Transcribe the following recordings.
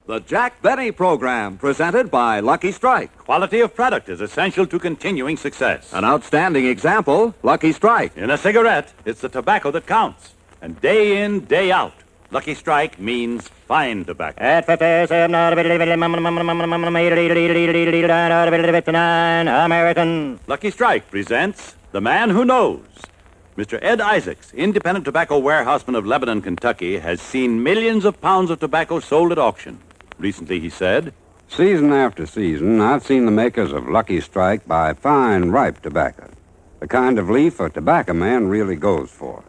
The Jack Benny Program, presented by Lucky Strike. Quality of product is essential to continuing success. An outstanding example, Lucky Strike. In a cigarette, it's the tobacco that counts. And day in, day out, Lucky Strike means fine tobacco. At 57, American. Lucky Strike presents The Man Who Knows. Mr. Ed Isaacs, independent tobacco warehouseman of Lebanon, Kentucky, has seen millions of pounds of tobacco sold at auction. Recently, he said, season after season, I've seen the makers of Lucky Strike buy fine, ripe tobacco, the kind of leaf a tobacco man really goes for.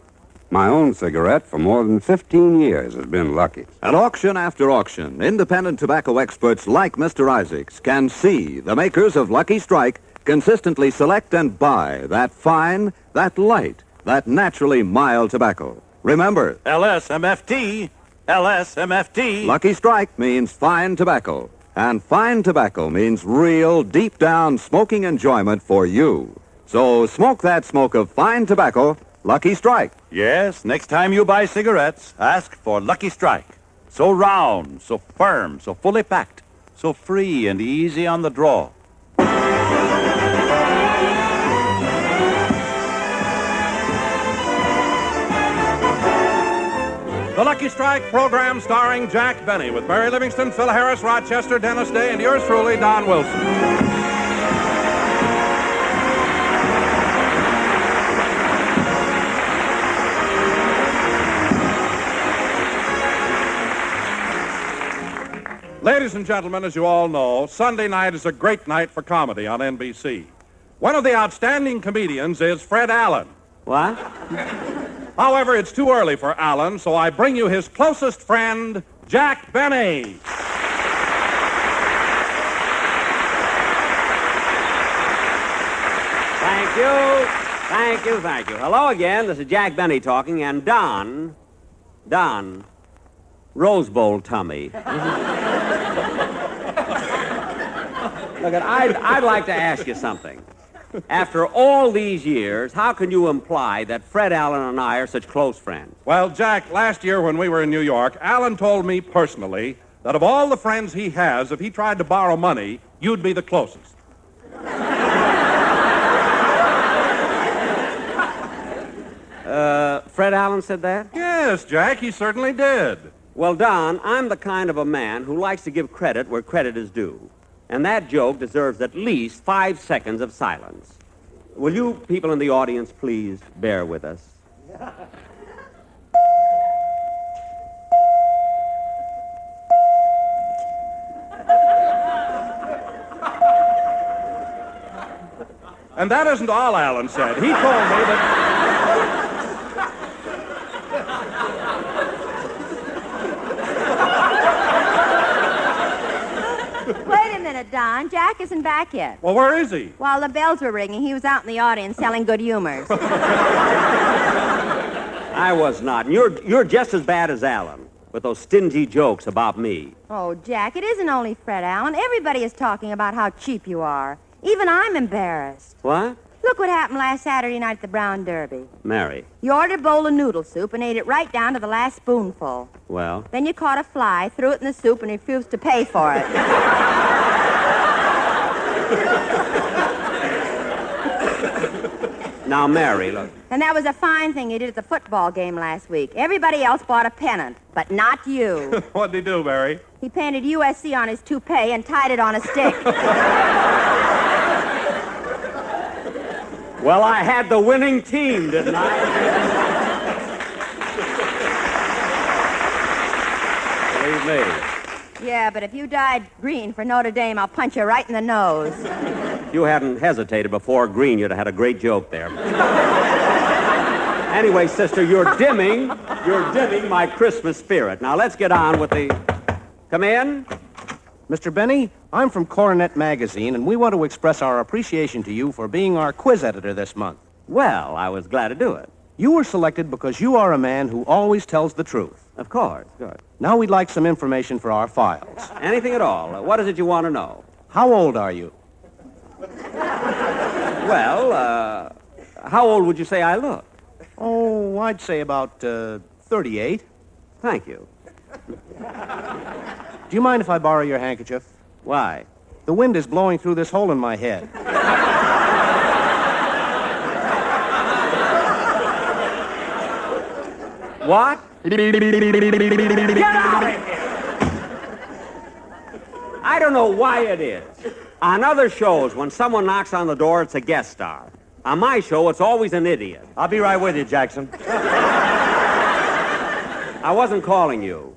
My own cigarette for more than 15 years has been Lucky's. At auction after auction, independent tobacco experts like Mr. Isaacs can see the makers of Lucky Strike consistently select and buy that fine, that light, that naturally mild tobacco. Remember, LSMFT, LSMFT. Lucky Strike means fine tobacco. And fine tobacco means real, deep-down smoking enjoyment for you. So smoke that smoke of fine tobacco, Lucky Strike. Yes, next time you buy cigarettes, ask for Lucky Strike. So round, so firm, so fully packed, so free and easy on the draw. The Lucky Strike program starring Jack Benny with Mary Livingston, Phil Harris, Rochester, Dennis Day, and yours truly, Don Wilson. Ladies and gentlemen, as you all know, Sunday night is a great night for comedy on NBC. One of the outstanding comedians is Fred Allen. What? However, it's too early for Allen, so I bring you his closest friend, Jack Benny. Thank you. Hello again. This is Jack Benny talking, and Don, Rose Bowl tummy. Look, I'd like to ask you something. After all these years, how can you imply that Fred Allen and I are such close friends? Well, Jack, last year when we were in New York, Allen told me personally that of all the friends he has, if he tried to borrow money, you'd be the closest. Fred Allen said that? Yes, Jack, he certainly did. Well, Don, I'm the kind of a man who likes to give credit where credit is due. And that joke deserves at least 5 seconds of silence. Will you people in the audience please bear with us? And that isn't all Allen said. He told me that... Wait a minute, Don. Jack isn't back yet. Well, where is he? While the bells were ringing, he was out in the audience selling good humors. I was not. And you're just as bad as Allen with those stingy jokes about me. Oh, Jack, it isn't only Fred Allen. Everybody is talking about how cheap you are. Even I'm embarrassed. What? Look what happened last Saturday night at the Brown Derby. Mary. You ordered a bowl of noodle soup and ate it right down to the last spoonful. Well? Then you caught a fly, threw it in the soup, and refused to pay for it. Now, Mary, look. And that was a fine thing you did at the football game last week. Everybody else bought a pennant, but not you. What'd he do, Mary? He painted USC on his toupee and tied it on a stick. Well, I had the winning team, didn't I? Believe me. Yeah, but if you dyed green for Notre Dame, I'll punch you right in the nose. If you hadn't hesitated before green, you'd have had a great joke there. Anyway, sister, you're dimming my Christmas spirit. Now, let's get on with the... Come in. Mr. Benny, I'm from Coronet Magazine, and we want to express our appreciation to you for being our quiz editor this month. Well, I was glad to do it. You were selected because you are a man who always tells the truth. Of course, good. Now we'd like some information for our files. Anything at all. What is it you want to know? How old are you? Well, how old would you say I look? Oh, I'd say about 38. Thank you. Do you mind if I borrow your handkerchief? Why? The wind is blowing through this hole in my head. What? Get out of here! I don't know why it is. On other shows, when someone knocks on the door, it's a guest star. On my show, it's always an idiot. I'll be right with you, Jackson. I wasn't calling you.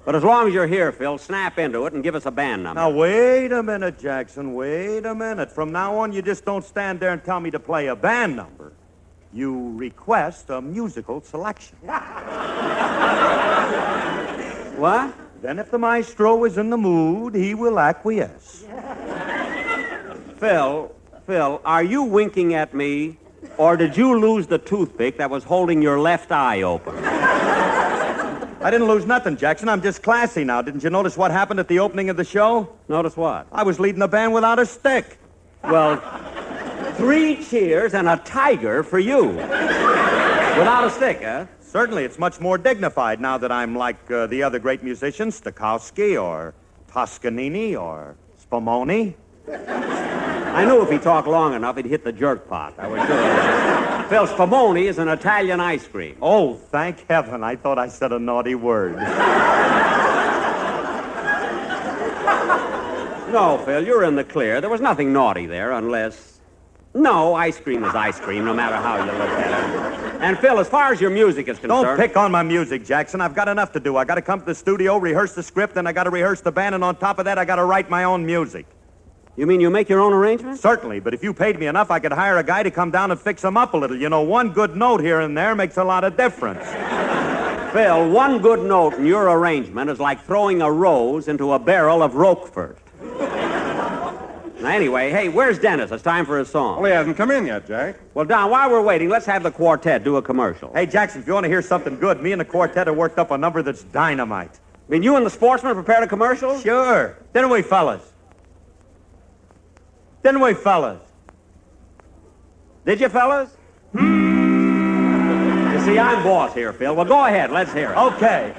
But as long as you're here, Phil, snap into it and give us a band number. Now, wait a minute, Jackson. Wait a minute. From now on, you just don't stand there and tell me to play a band number. You request a musical selection. What? Then if the maestro is in the mood, he will acquiesce. Phil, are you winking at me, or did you lose the toothpick that was holding your left eye open? I didn't lose nothing, Jackson. I'm just classy now. Didn't you notice what happened at the opening of the show? Notice what? I was leading the band without a stick. Well, 3 cheers and a tiger for you. Without a stick, huh? Certainly, it's much more dignified now that I'm like the other great musicians, Stokowski or Toscanini or Spumoni. I knew if he talked long enough, he'd hit the jerk pot. I was sure. Phil, Spumoni is an Italian ice cream. Oh, thank heaven. I thought I said a naughty word. No, Phil, you're in the clear. There was nothing naughty there unless... No, ice cream is ice cream, no matter how you look at it. And, Phil, as far as your music is concerned... Don't pick on my music, Jackson. I've got enough to do. I got to come to the studio, rehearse the script, then I got to rehearse the band, and on top of that, I got to write my own music. You mean you make your own arrangements? Certainly, but if you paid me enough, I could hire a guy to come down and fix them up a little. You know, one good note here and there makes a lot of difference. Phil, one good note in your arrangement is like throwing a rose into a barrel of Roquefort. Now, anyway, hey, where's Dennis? It's time for his song. Well, he hasn't come in yet, Jack. Well, Don, while we're waiting, let's have the quartet do a commercial. Hey, Jackson, if you want to hear something good, me and the quartet have worked up a number that's dynamite. I mean, you and the sportsman prepared a commercial? Sure. Didn't we, fellas? Didn't we, fellas? Did you, fellas? You see, I'm boss here, Phil. Well, go ahead. Let's hear it. Okay.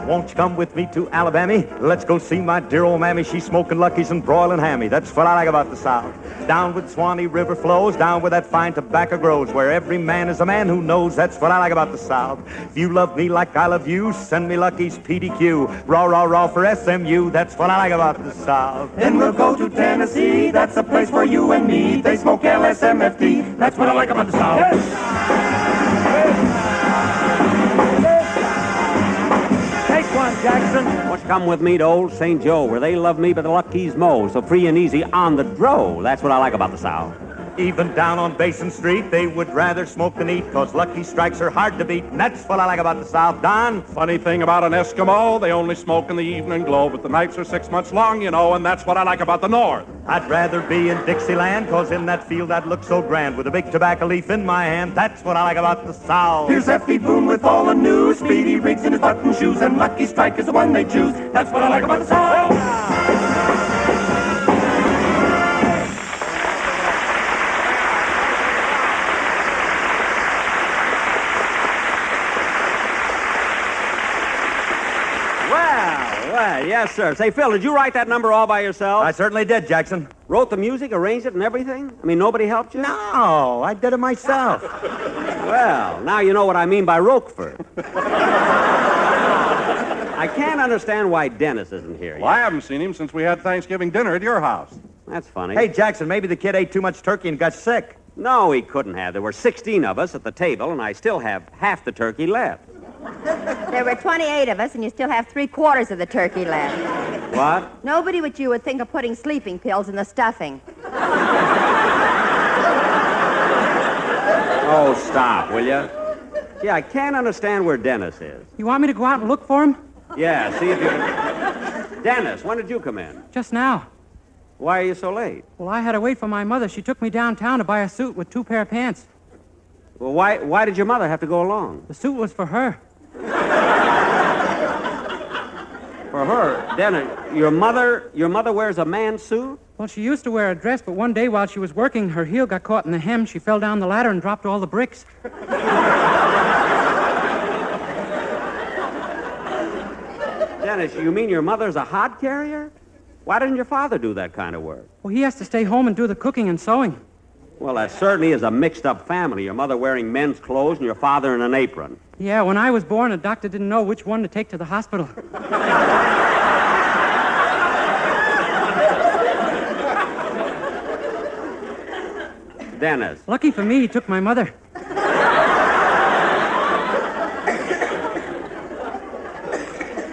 Won't you come with me to Alabama? Let's go see my dear old mammy. She's smoking Luckies and broiling hammy. That's what I like about the South. Down where the Swanee River flows, down where that fine tobacco grows, where every man is a man who knows. That's what I like about the South. If you love me like I love you, send me Lucky's PDQ. Raw, raw, raw for SMU. That's what I like about the South. Then we'll go to Tennessee. That's a place for you and me. They smoke LSMFT. That's what I like about the South. Jackson, won't you come with me to Old St. Joe, where they love me but the Lucky's Mo, so free and easy on the dro. That's what I like about the South. Even down on Basin Street, they would rather smoke than eat, 'cause Lucky Strikes are hard to beat, and that's what I like about the South. Don? Funny thing about an Eskimo, they only smoke in the evening glow, but the nights are 6 months long, you know, and that's what I like about the North. I'd rather be in Dixieland, 'cause in that field I'd look so grand, with a big tobacco leaf in my hand. That's what I like about the South. Here's F.B. Boone with all the news, Speedy Riggs in his button shoes, and Lucky Strike is the one they choose. That's what I like about the South. Well, yes, sir. Say, Phil, did you write that number all by yourself? I certainly did, Jackson. Wrote the music, arranged it, and everything? I mean, nobody helped you? No, I did it myself. Well, now you know what I mean by Roquefort. I can't understand why Dennis isn't here yet. Well, I haven't seen him since we had Thanksgiving dinner at your house. That's funny. Hey, Jackson, maybe the kid ate too much turkey and got sick. No, he couldn't have. There were 16 of us at the table, and I still have half the turkey left. There were 28 of us, and you still have 3/4 of the turkey left. What? Nobody but you would think of putting sleeping pills in the stuffing. Oh, stop, will you? Gee, I can't understand where Dennis is. You want me to go out and look for him? Yeah, see if you can... Dennis, when did you come in? Just now. Why are you so late? Well, I had to wait for my mother. She took me downtown to buy a suit with 2 pair of pants. Well, why did your mother have to go along? The suit was for her. For her? Dennis, your mother wears a man's suit? Well, she used to wear a dress, but one day while she was working, her heel got caught in the hem. She fell down the ladder and dropped all the bricks. Dennis, you mean your mother's a hod carrier? Why doesn't your father do that kind of work? Well, he has to stay home and do the cooking and sewing. Well, that certainly is a mixed-up family. Your mother wearing men's clothes and your father in an apron. Yeah, when I was born, a doctor didn't know which one to take to the hospital. Dennis. Lucky for me, he took my mother.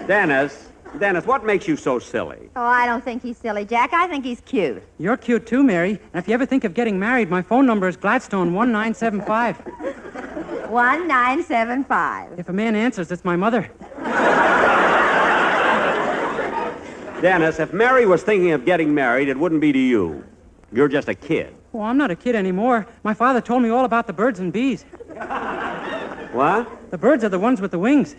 Dennis, what makes you so silly? Oh, I don't think he's silly, Jack. I think he's cute. You're cute too, Mary. And if you ever think of getting married, my phone number is Gladstone 1975. 1975. If a man answers, it's my mother. Dennis, if Mary was thinking of getting married, it wouldn't be to you. You're just a kid. Oh, I'm not a kid anymore. My father told me all about the birds and bees. What? The birds are the ones with the wings.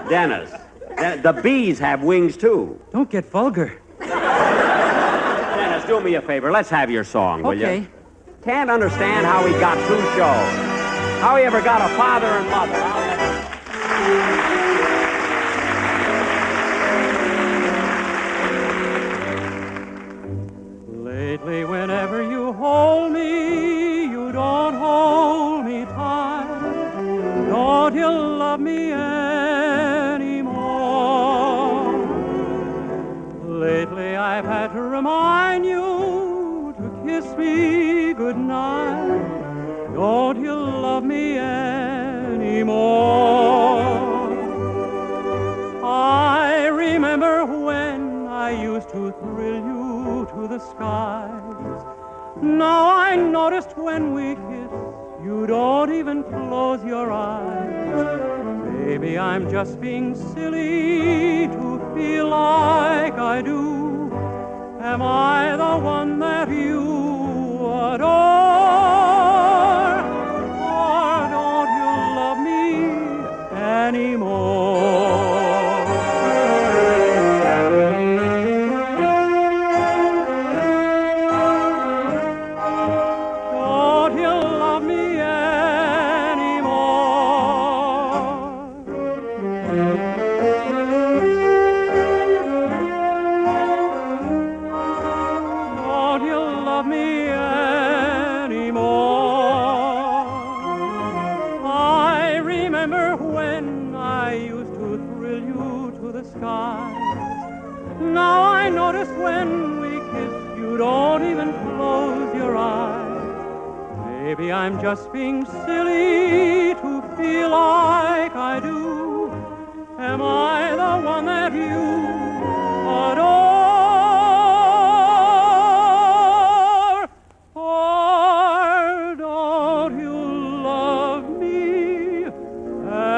Dennis, the bees have wings, too. Don't get vulgar. Dennis, do me a favor. Let's have your song, will you? Okay. Can't understand how he got two shows. How he ever got a father and mother. Lately, whenever you hold me, you don't hold me tight. Don't you love me anymore? Lately, I've had to remind you to kiss me goodnight. Don't you love me anymore? I remember when I used to thrill you to the skies. Now I noticed when we kiss, you don't even close your eyes. Maybe I'm just being silly to feel like I do. Am I the one that you adore? Or don't you love me anymore? Don't you love me Don't you love me anymore? I remember when I used to thrill you to the skies. Now I notice when we kiss, you don't even close your eyes. Maybe I'm just being silly to feel like I do. Am I the one that you adore? Or don't you love me anymore?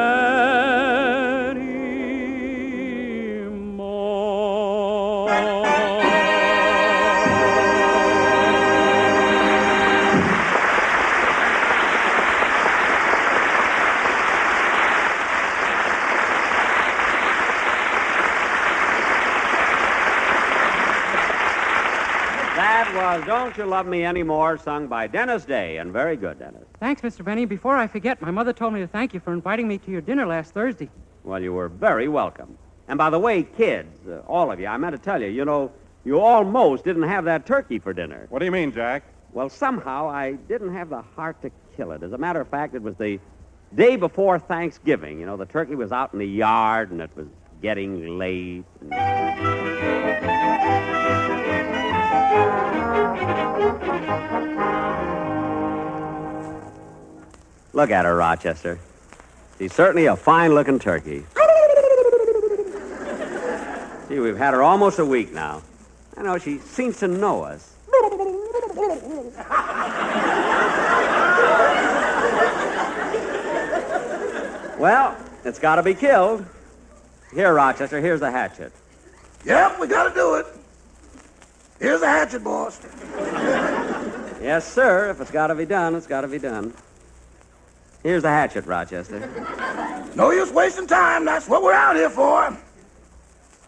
That was Don't You Love Me Anymore, sung by Dennis Day, and very good, Dennis. Thanks, Mr. Benny. Before I forget, my mother told me to thank you for inviting me to your dinner last Thursday. Well, you were very welcome. And by the way, kids, all of you, I meant to tell you, you almost didn't have that turkey for dinner. What do you mean, Jack? Well, somehow I didn't have the heart to kill it. As a matter of fact, it was the day before Thanksgiving. You know, the turkey was out in the yard, and it was getting late. Look at her, Rochester. She's certainly a fine-looking turkey. Gee, we've had her almost a week now. I know, she seems to know us. Well, it's got to be killed. Here, Rochester, here's the hatchet. Yep, we got to do it. Here's the hatchet, boss. Yes, sir. If it's got to be done, it's got to be done. Here's the hatchet, Rochester. No use wasting time. That's what we're out here for.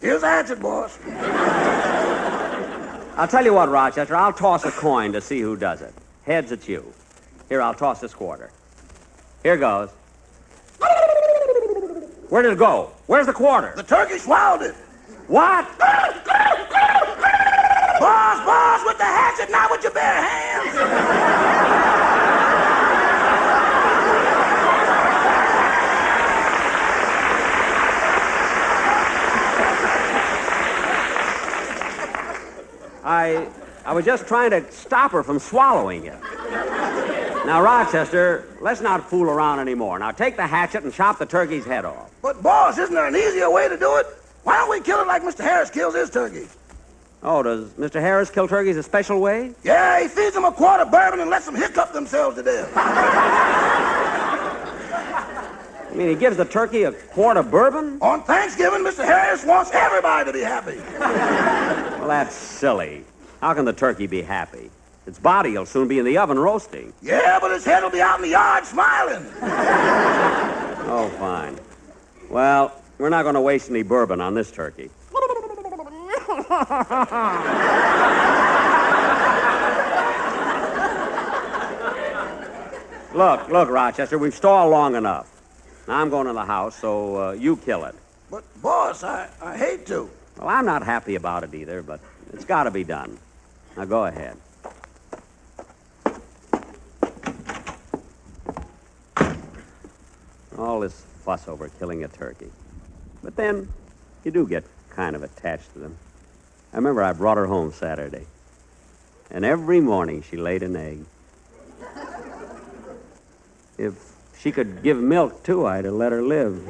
Here's the hatchet, boss. I'll tell you what, Rochester. I'll toss a coin to see who does it. Heads, it's you. Here, I'll toss this quarter. Here goes. Where did it go? Where's the quarter? The turkey swallowed it. What? Boss, with the hatchet, not with your bare hands. I was just trying to stop her from swallowing it. Now, Rochester, let's not fool around anymore. Now, take the hatchet and chop the turkey's head off. But, boss, isn't there an easier way to do it? Why don't we kill it like Mr. Harris kills his turkey? Oh, does Mr. Harris kill turkeys a special way? Yeah, he feeds them a quart of bourbon and lets them hiccup themselves to death. I mean, he gives the turkey a quart of bourbon? On Thanksgiving, Mr. Harris wants everybody to be happy. Well, that's silly. How can the turkey be happy? Its body will soon be in the oven roasting. Yeah, but his head will be out in the yard smiling. Oh, fine. Well, we're not going to waste any bourbon on this turkey. Look, Rochester, we've stalled long enough. Now I'm going to the house, so you kill it. But, boss, I hate to. Well, I'm not happy about it either, but it's got to be done. Now go ahead. All this fuss over killing a turkey. But then, you do get kind of attached to them. I remember I brought her home Saturday. And every morning she laid an egg. If she could give milk, too, I'd have let her live.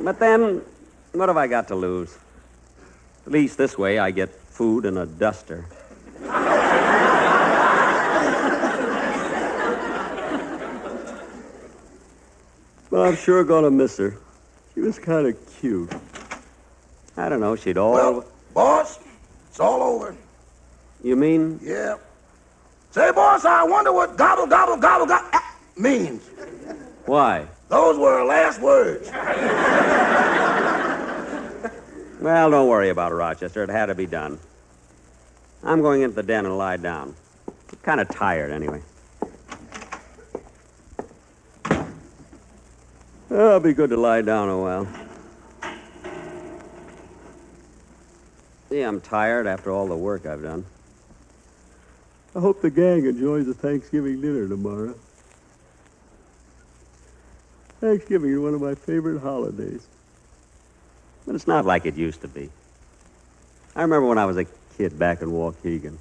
But then, what have I got to lose? At least this way I get food and a duster. But I'm sure gonna miss her. She was kind of cute. I don't know, she'd all... Well, boss, it's all over. You mean? Yeah. Say, boss, I wonder what gobble, gobble, gobble, gobble means. Why? Those were her last words. Well, don't worry about it, Rochester. It had to be done. I'm going into the den and lie down. I'm kind of tired, anyway. Oh, it'll be good to lie down a while. See, I'm tired after all the work I've done. I hope the gang enjoys the Thanksgiving dinner tomorrow. Thanksgiving is one of my favorite holidays. But it's not like it used to be. I remember when I was a kid back in Waukegan.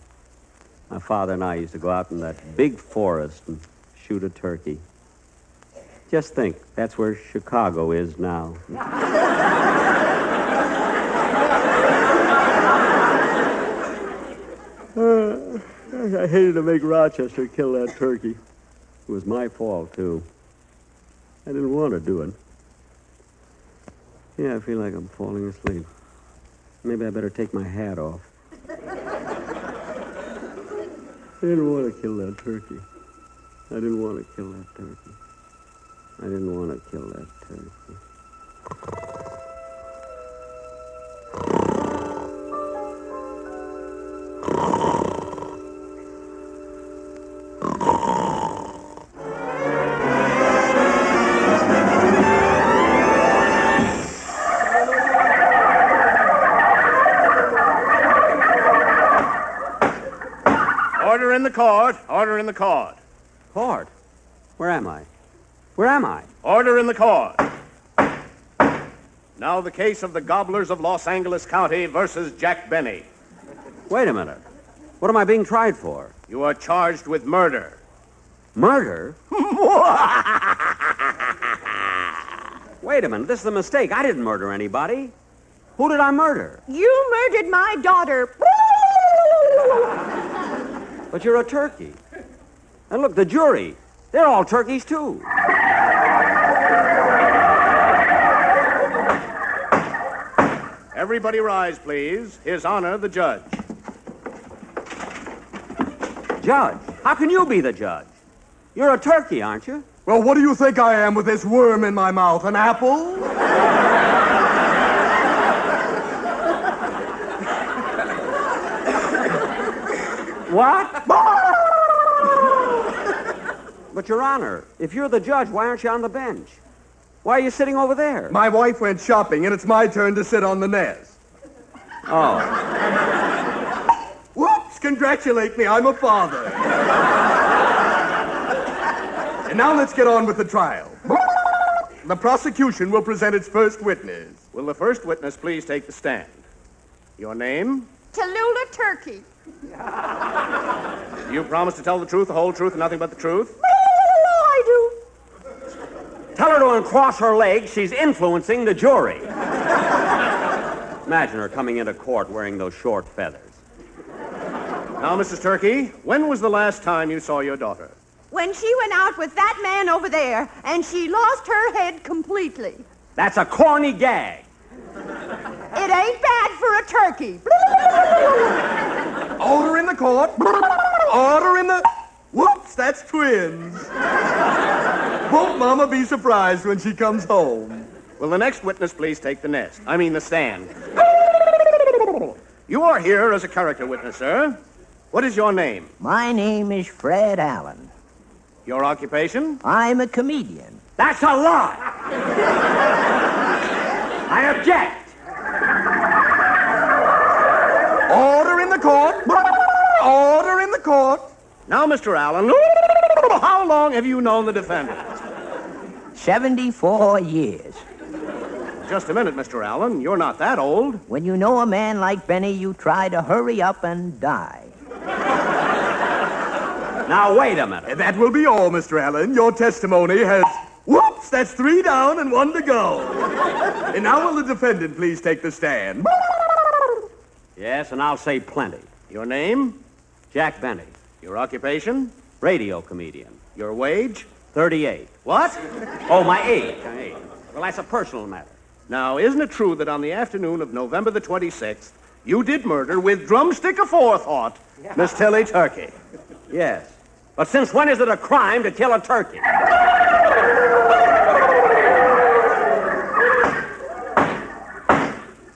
My father and I used to go out in that big forest and shoot a turkey. Just think, that's where Chicago is now. I hated to make Rochester kill that turkey. It was my fault, too. I didn't want to do it. Yeah, I feel like I'm falling asleep. Maybe I better take my hat off. I didn't want to kill that turkey. I didn't want to kill that turkey. I didn't want to kill that turkey. Order in the court. Order in the court. Court? Where am I? Where am I? Order in the court. Now the case of the Gobblers of Los Angeles County versus Jack Benny. Wait a minute. What am I being tried for? You are charged with murder. Murder? Wait a minute. This is a mistake. I didn't murder anybody. Who did I murder? You murdered my daughter. But you're a turkey. And look, the jury. They're all turkeys, too. Everybody rise, please. His Honor, the judge. Judge? How can you be the judge? You're a turkey, aren't you? Well, what do you think I am with this worm in my mouth? An apple? What? But, Your Honor, if you're the judge, why aren't you on the bench? Why are you sitting over there? My wife went shopping, and it's my turn to sit on the nest. Oh. Whoops! Congratulate me, I'm a father. And now let's get on with the trial. The prosecution will present its first witness. Will the first witness please take the stand? Your name? Tallulah Turkey. Do you promise to tell the truth, the whole truth, and nothing but the truth? I do. Tell her to uncross her legs. She's influencing the jury. Imagine her coming into court wearing those short feathers. Now, Mrs. Turkey, when was the last time you saw your daughter? When she went out with that man over there, and she lost her head completely. That's a corny gag. It ain't bad for a turkey. Order in the court. Order in the... Whoops, that's twins. Won't Mama be surprised when she comes home? Will the next witness please take the stand? You are here as a character witness, sir. What is your name? My name is Fred Allen. Your occupation? I'm a comedian. That's a lie. I object. Order in the court. Order in the court. Now, Mr. Allen, how long have you known the defendant? 74 years. Just a minute, Mr. Allen. You're not that old. When you know a man like Benny, you try to hurry up and die. Now, wait a minute. That will be all, Mr. Allen. Your testimony has... Whoops! That's 3 down and 1 to go. And now will the defendant please take the stand? Yes, and I'll say plenty. Your name? Jack Benny. Your occupation? Radio comedian. Your wage? 38. What? Oh, my age. Well, that's a personal matter. Now, isn't it true that on the afternoon of November the 26th, you did murder with drumstick aforethought Miss Tilly Turkey? Yes. But since when is it a crime to kill a turkey?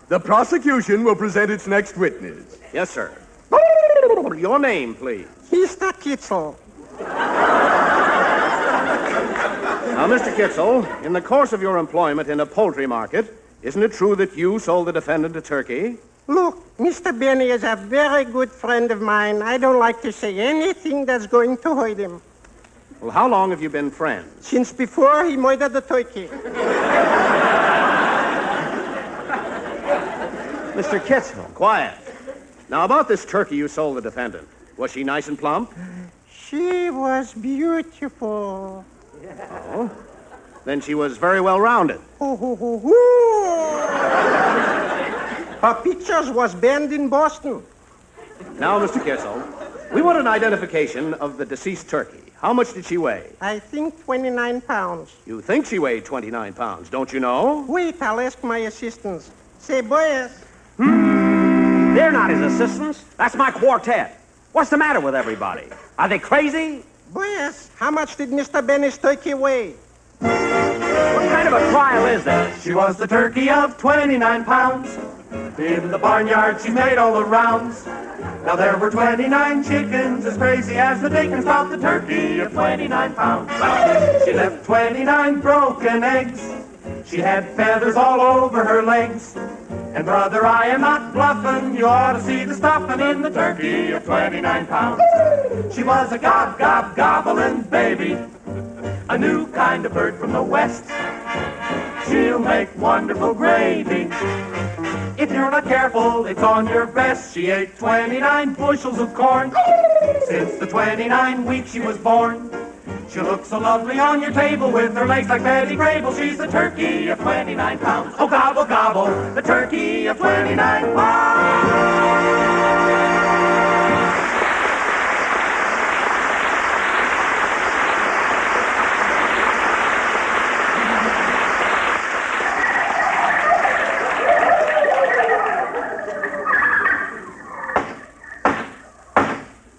The prosecution will present its next witness. Yes, sir. Your name, please. Mr. Kitzel. Now, Mr. Kitzel, in the course of your employment in a poultry market, isn't it true that you sold the defendant a turkey? Look, Mr. Benny is a very good friend of mine. I don't like to say anything that's going to hurt him. Well, how long have you been friends? Since before he murdered the turkey. Mr. Kitzel. Quiet. Now, about this turkey you sold the defendant. Was she nice and plump? She was beautiful. Oh? Then she was very well-rounded. Her pictures was banned in Boston. Now, Mr. Kitzel, we want an identification of the deceased turkey. How much did she weigh? I think 29 pounds. You think she weighed 29 pounds, don't you know? Wait, I'll ask my assistants. Say, boys. They're not his assistants. That's my quartet. What's the matter with everybody? Are they crazy? Boys, how much did Mr. Benny's turkey weigh? What kind of a trial is this? She was the turkey of 29 pounds. In the barnyard she made all the rounds. Now there were 29 chickens as crazy as the Dickens about the turkey of 29 pounds. She left 29 broken eggs. She had feathers all over her legs. And brother, I am not bluffing. You ought to see the stuffing in the turkey of 29 pounds. She was a gobbling baby, a new kind of bird from the west. She'll make wonderful gravy. If you're not careful, it's on your vest. She ate 29 bushels of corn since the 29 weeks she was born. She'll look so lovely on your table with her legs like Betty Grable. She's the turkey of 29 pounds. Oh, gobble, gobble, the turkey of 29 pounds.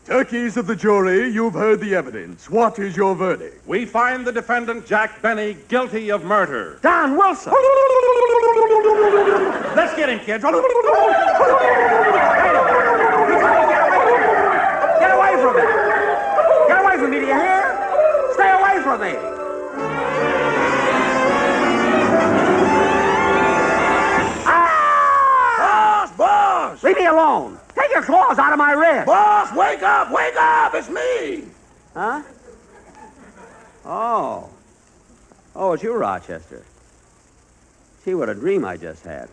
Turkeys of the jury, you've heard the evidence. What is your verdict? We find the defendant, Jack Benny, guilty of murder. Don Wilson! Let's get him, kids. Get away from me! Get away from me, do you hear? Stay away! claws out of my wrist. Boss, wake up! Wake up! It's me! Huh? Oh. Oh, it's you, Rochester. See what a dream I just had.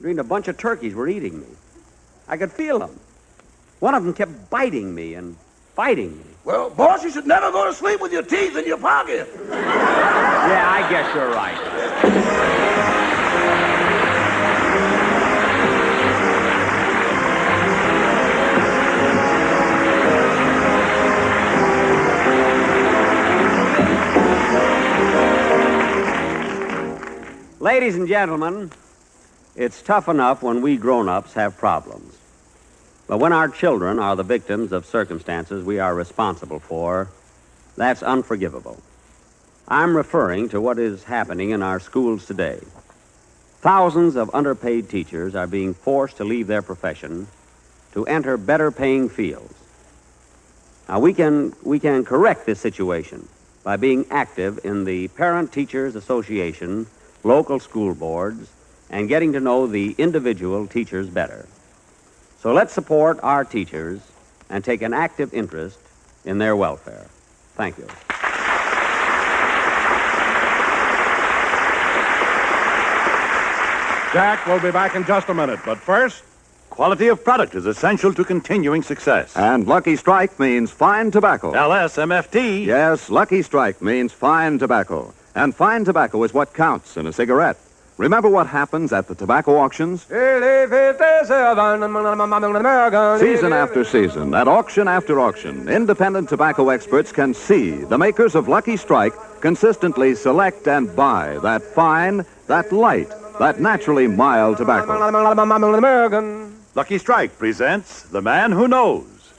Dreamed a bunch of turkeys were eating me. I could feel them. One of them kept biting me and biting me. Well, boss, you should never go to sleep with your teeth in your pocket. Yeah, I guess you're right. Ladies and gentlemen, it's tough enough when we grown-ups have problems. But when our children are the victims of circumstances we are responsible for, that's unforgivable. I'm referring to what is happening in our schools today. Thousands of underpaid teachers are being forced to leave their profession to enter better-paying fields. Now, we can correct this situation by being active in the Parent Teachers Association, local school boards, and getting to know the individual teachers better. So let's support our teachers and take an active interest in their welfare. Thank you. Jack, we'll be back in just a minute, but first... Quality of product is essential to continuing success. And Lucky Strike means fine tobacco. LSMFT. Yes, Lucky Strike means fine tobacco. And fine tobacco is what counts in a cigarette. Remember what happens at the tobacco auctions? Season after season, at auction after auction, independent tobacco experts can see the makers of Lucky Strike consistently select and buy that fine, that light, that naturally mild tobacco. Lucky Strike presents The Man Who Knows.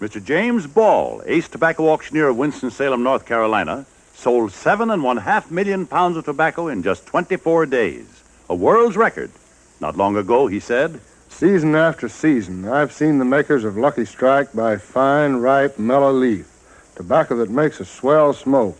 Mr. James Ball, ace tobacco auctioneer of Winston-Salem, North Carolina, sold 7.5 million pounds of tobacco in just 24 days. A world's record. Not long ago, he said, season after season, I've seen the makers of Lucky Strike buy fine, ripe, mellow leaf, tobacco that makes a swell smoke.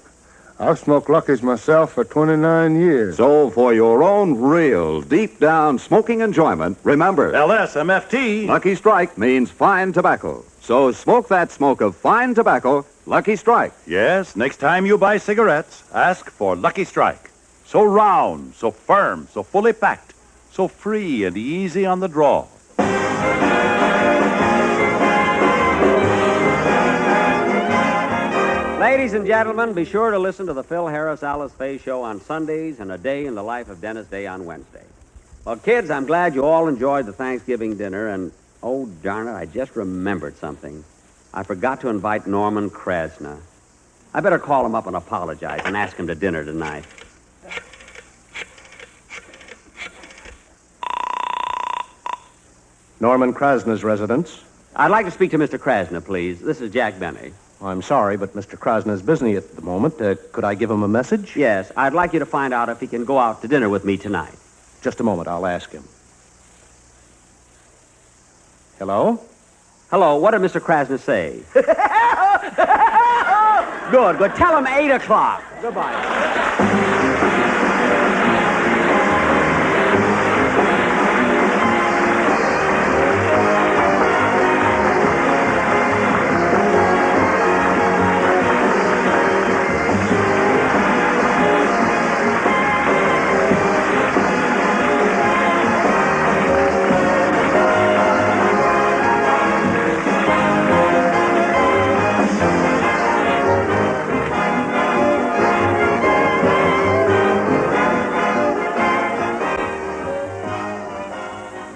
I've smoked Lucky's myself for 29 years. So for your own real, deep-down smoking enjoyment, remember... LSMFT. Lucky Strike means fine tobacco. So smoke that smoke of fine tobacco, Lucky Strike. Yes, next time you buy cigarettes, ask for Lucky Strike. So round, so firm, so fully packed, so free and easy on the draw. Ladies and gentlemen, be sure to listen to the Phil Harris Alice Faye Show on Sundays and A Day in the Life of Dennis Day on Wednesday. Well, kids, I'm glad you all enjoyed the Thanksgiving dinner, and, oh, darn it, I just remembered something. I forgot to invite Norman Krasna. I better call him up and apologize and ask him to dinner tonight. Norman Krasna's residence. I'd like to speak to Mr. Krasna, please. This is Jack Benny. I'm sorry, but Mr. Krasna's busy at the moment. Could I give him a message? Yes, I'd like you to find out if he can go out to dinner with me tonight. Just a moment, I'll ask him. Hello? Hello, what did Mr. Krasna say? Good. Tell him 8 o'clock. Goodbye.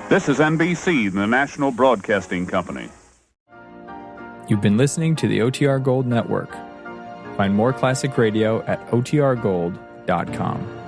This is NBC, the National Broadcasting Company. You've been listening to the OTR Gold Network. Find more classic radio at otrgold.com.